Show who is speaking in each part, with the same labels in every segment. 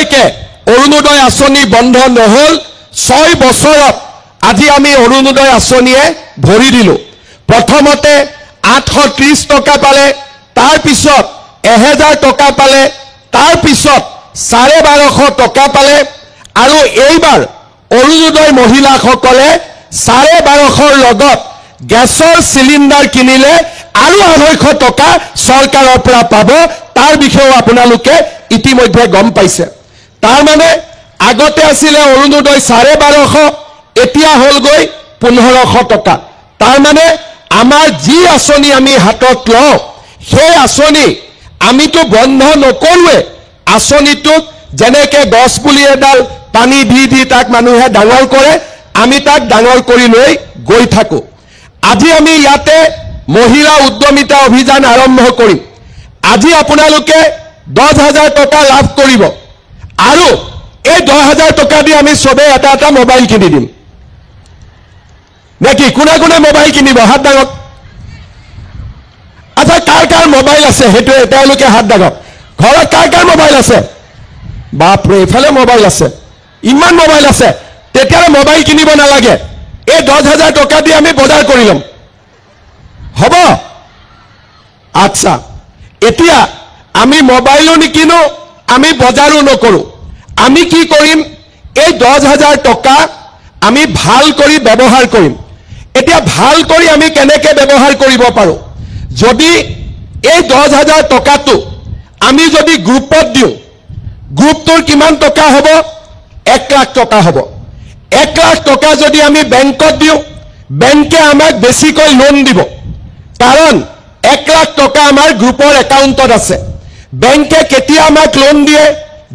Speaker 1: যেতিয়ালৈকে অৰুণোদয় আঁচনি বন্ধ নহল 6 বছৰত আজি আমি অৰুণোদয় আঁচনিয়ে ভৰি দিলো প্ৰথমতে 830 টকা পালে তাৰ পিছত 1000 টকা পালে তাৰ পিছত 1250 টকা পালে আৰু এইবাৰ অৰুণোদয় মহিলাসকলে 1250ৰ লগত গেছৰ সিলিন্ডাৰ কিনিলে আৰু 250 টকা চৰকাৰৰ পৰা পাব তাৰ বিষয়ে আপোনালোকে ইতিমধ্যে গম পাইছে তাৰ মানে আগতে আছিলে অৰুণোদয় 1250 এতিয়া হল গৈ 1500 টকা তাৰ মানে আমাৰ যি আঁচনি আমি হাতত লওঁ সেই আঁচনি আমিতো বন্ধ নকৰোৱে আঁচনিটোক যেনেকে গছ পুলি এডাল পানী দি তাক মানুহে ডাঙৰ কৰে আমি তাক ডাঙৰ কৰি লৈ গৈ থাকো আজি আমি ইয়াতে মহিলা উদ্যমিতা অভিযান আৰম্ভ কৰিম আজি আপোনালোকে 10000 টকা লাভ কৰিব আৰু এই 10000 টকা দি আমি সবে এটা মোবাইল কিনি দিম নেকি কোনে কোনে মোবাইল কিনিব হাত দাঙক আচ্ছা কাৰ মোবাইল আছে হেতু তেওঁলোকে হাত দাঙক ঘৰত কাৰ মোবাইল আছে বাপৰে এফালে মোবাইল আছে ইমান মোবাইল আছে তেতিয়া মোবাইল কিনিব নালাগে এই 10000 টকা দি আমি বজাৰ কৰি লম হ'ব আচ্ছা এতিয়া আমি মোবাইলও নিকিনো আমি বজাৰো নকৰো আমি কি কৰিম এই 10000 টকা আমি ভাল কৰি ব্যৱহাৰ কৰিম এতিয়া ভাল কৰি আমি কেনেকৈ ব্যৱহাৰ কৰিব পাৰো যদি এই 10000 টকাটো আমি যদি গ্ৰুপত দিও গ্ৰুপটোৰ কিমান টকা হ'ব 1 লাখ টকা হ'ব 1 লাখ টকা যদি আমি বেংকত দিও বেংকে আমাক বেছিকৈ লোন দিব কাৰণ 1 লাখ টকা আমাৰ গ্ৰুপৰ একাউণ্টত আছে বেংকে কেতিয়া আমাক লোন দিয়ে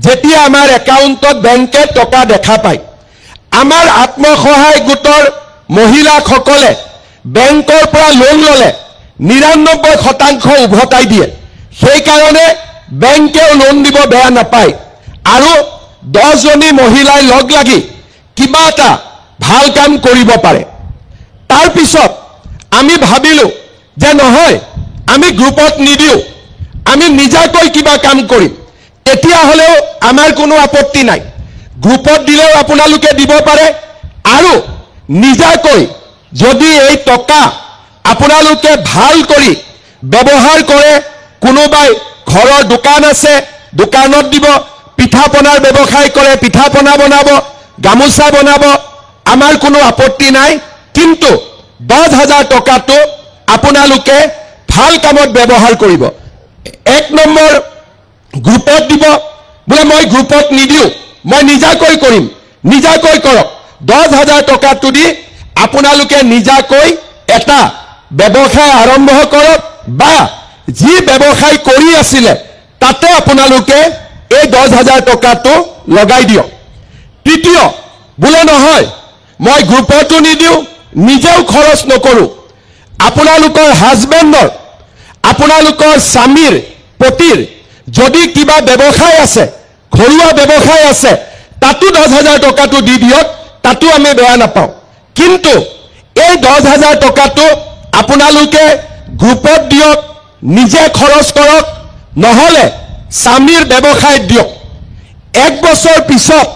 Speaker 1: যেতিয়া আমাৰ একাউণ্টত বেংকে টকা দেখা পায় আমাৰ আত্মসহায়ক গোটৰ মহিলাসকলে বেংকৰ পৰা লোন ললে 99% উভতাই দিয়ে সেই কাৰণে বেংকেও লোন দিব বেয়া নাপায় আৰু 10 জনী মহিলাই লগ লাগি কিবা এটা ভাল কাম কৰিব পাৰে তাৰ পিছত আমি ভাবিলো যে নহয় আমি গ্ৰুপত নিদিও আমি নিজাকৈ কিবা কাম কৰিম তেতিয়া হলেও আমাৰ কোনো আপত্তি নাই গ্ৰুপত দিলেও আপোনালোকে দিব পাৰে আৰু নিজাকৈ যদি এই টকা আপোনালোকে ভাল কৰি ব্যৱহাৰ কৰে কোনোবাই ঘৰৰ দোকান আছে দোকানত দিব পিঠা পনাৰ ব্যৱসায় কৰে পিঠা পনা বনাব গামোচা বনাব আমাৰ কোনো আপত্তি নাই কিন্তু 10000 টকাটো আপোনালোকে ভাল কামত ব্যৱহাৰ কৰিব এক নম্বৰ গ্ৰুপত দিব বলে মই গ্ৰুপত নিদিও মই নিজাকৈ কৰিম নিজাকৈ কৰক 10000 টকাটো দি আপোনালোকে নিজাকৈ এটা ব্যৱসায় আৰম্ভ কৰক বা যি ব্যৱসায় কৰি আছিল তাতে আপোনালোকে এই 10000 টকাটো লগাই দিয়ক তৃতীয় বলে নহয় মই গ্ৰুপতো নিদিও নিজেও খৰচ নকৰো আপোনালোকৰ হাজবেণ্ডৰ আপোনালোকৰ স্বামীৰ পতিৰ যদি কিবা ব্যৱসায় আছে ঘৰুৱা ব্যৱসায় আছে তাতো 10000 টকাটো দি দিয়ক তাতো আমি বেয়া নাপাওঁ কিন্তু এই 10000 টকাটো আপোনালোকে গ্ৰুপত দিয়ক নিজে খৰচ কৰক নহলে স্বামীৰ ব্যৱসায় দিয়ক 1 বছৰ পিছত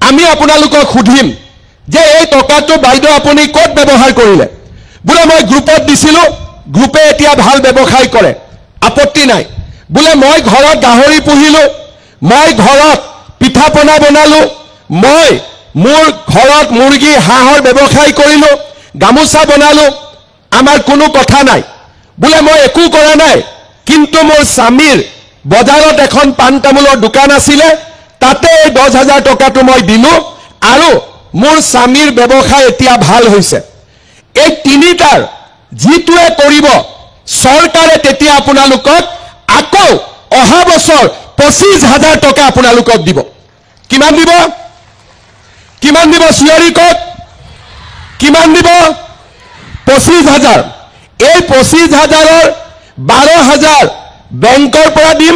Speaker 1: আমি আপোনালোকক সুধিম যে এই টকাটো বাইদেউ আপুনি ক'ত ব্যৱহাৰ কৰিলে বলে মই গ্ৰুপত দিছিলো গ্ৰুপে এতিয়া ভাল ব্যৱসায় কৰে আপত্তি নাই বলে মই ঘৰত গাহৰি পুহিলো মই ঘৰত পিঠা পনা বনালো মই মোৰ ঘৰত মুৰ্গী হাঁহৰ ব্যৱসায় কৰিলো গামোচা বনালো আমাৰ কোনো কথা নাই বলে মই একো কৰা নাই কিন্তু মোৰ স্বামীৰ বজাৰত এখন পান তামোলৰ দোকান আছিল তাতে 10000 টকাটো মই দিলো আৰু মোৰ স্বামীৰ ব্যৱসায় এতিয়া ভাল হৈছে এই তিনিটাৰ যিটোৱে কৰিব চৰকাৰে তেতিয়া আপোনালোকক আকৌ অহা বছৰ 25000 টকা আপোনালোকক দিব কিমান দিব চিঞৰি কওক কিমান দিব 25000 এই 25000ৰ 12000 বেংকৰ পৰা দিম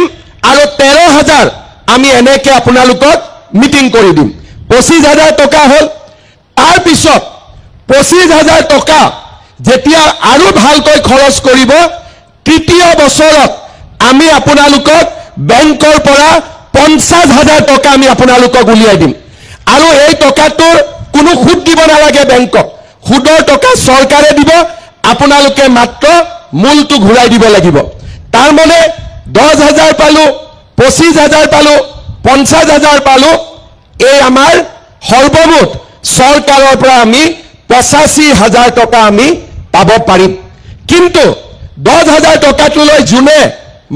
Speaker 1: আৰু 13000 আমি এনেকে আপোনালোকক মিটিং কৰি দিম 25000 টকা হল তাৰ পিছত 25000 টকা যেতিয়া আৰু ভালকৈ খৰচ কৰিব তৃতীয় বছৰত আমি আপোনালোকক বেংকৰ পৰা 50,000 টকা আমি আপোনালোকক উলিয়াই দিম আৰু এই টকাটোৰ কোনো সুদ দিব নালাগে বেংকক সুদৰ টকা চৰকাৰে দিব আপোনালোকে মাত্ৰ মূলটো ঘূৰাই দিব লাগিব তাৰ মানে 10,000 পালো 25,000 পালো 50,000 পালো এই আমাৰ সৰ্বমুঠ চৰকাৰৰ পৰা আমি 85,000 টকা আমি পাব পাৰিম কিন্তু 10,000 টকাটোলৈ যোনে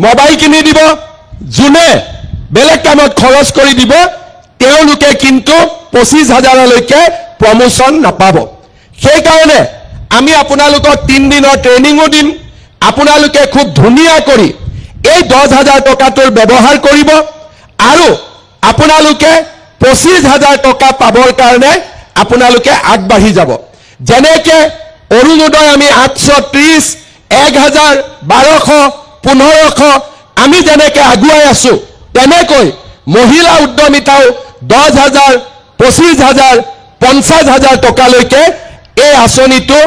Speaker 1: মোবাইল কিনি দিব যোনে বেলেগ কামত খৰচ কৰি দিব তেওঁলোকে কিন্তু 25,000 লৈকে প্ৰমোশন নাপাব সেই কাৰণে আমি আপোনালোকক 3 দিনৰ ট্ৰেনিংও দিম আপোনালোকে খুব ধুনীয়া কৰি এই 10,000 টকাটোৰ ব্যৱহাৰ কৰিব আৰু আপোনালোকে 25,000 টকা পাবৰ কাৰণে আপোনালোকে আগবাঢ়ি যাব যেনেকে অৰুণোদয় আমি 830 1,000 1200 1500 আমি যেনেকে আগুৱাই আছো তেনেকৈ মহিলা উদ্যমিতাও 10,000 25,000 50,000 টকালৈকে এই আঁচনিটো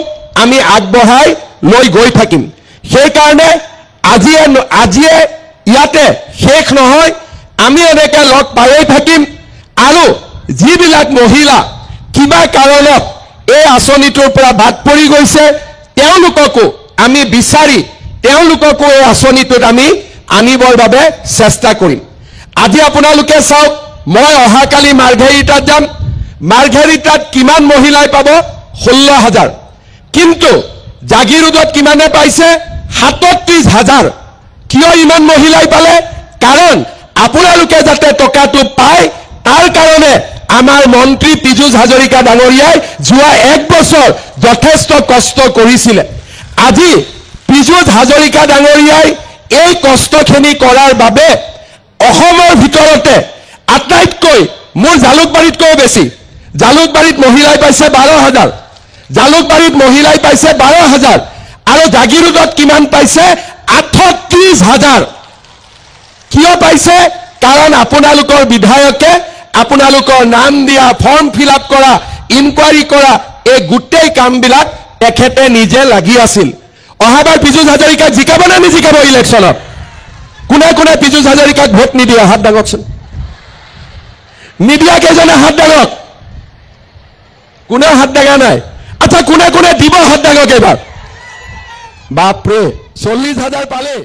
Speaker 1: আমি আগবঢ়াই লৈ গৈ থাকিম সেই কাৰণে আজিয়ে ইয়াতে শেষ নহয় আমি এনেকে লগ পাই থাকিম আৰু যিবিলাক মহিলা কিবা কাৰণত এই আঁচনিটোৰ পৰা বাদ পৰি গৈছে তেওঁলোককো আমি বিচাৰি তেওঁলোককো এই আঁচনিটোত আমি আনিবৰ বাবে চেষ্টা কৰিম আজি আপোনালোকে চাওক মই অহাকালি মাৰ্ঘেৰিটাত যাম মাৰ্ঘেৰিটাত কিমান মহিলাই পাব 16,000 কিন্তু জাগিৰোডত কিমানে পাইছে 37,000 কিয় ইমান মহিলাই পালে কাৰণ আপোনালোকে যাতে টকাটো পায় তাৰ কাৰণে আমাৰ মন্ত্ৰী পীযুষ হাজৰিকা ডাঙৰীয়াই যোৱা 1 বছৰ যথেষ্ট কষ্ট কৰিছিল আজি পীযুষ হাজৰিকা ডাঙৰীয়াই এই কষ্টখিনি কৰাৰ বাবে অসমৰ ভিতৰতে আটাইতকৈ মোৰ জালুকবাৰীতকৈ বেছি জালুকবাৰীত মহিলাই পাইছে 12,000 জালুকবাৰীত মহিলাই পাইছে 12,000 আৰু জাগিৰোডত কিমান পাইছে 38,000 কিয় পাইছে কাৰণ আপোনালোকৰ বিধায়কে আপোনালোকৰ নাম দিয়া ফৰ্ম ফিল আপ কৰা ইনকুৱাৰী কৰা এই গোটেই কামবিলাক তেখেতে নিজে লাগি আছিল অহাবাৰ পীযুষ হাজৰিকাক জিকাব নে নিজিকাব ইলেকশ্যনত কোনে কোনে পীযুষ হাজৰিকাক ভোট নিদিয়ে হাত দাঙকচোন নিদিয়া কেইজনে হাত দাঙক কোনেও হাত দাঙা নাই আচ্ছা কোনে কোনে দিব হাত দাঙক এবাৰ বাপৰে 40,000 পালে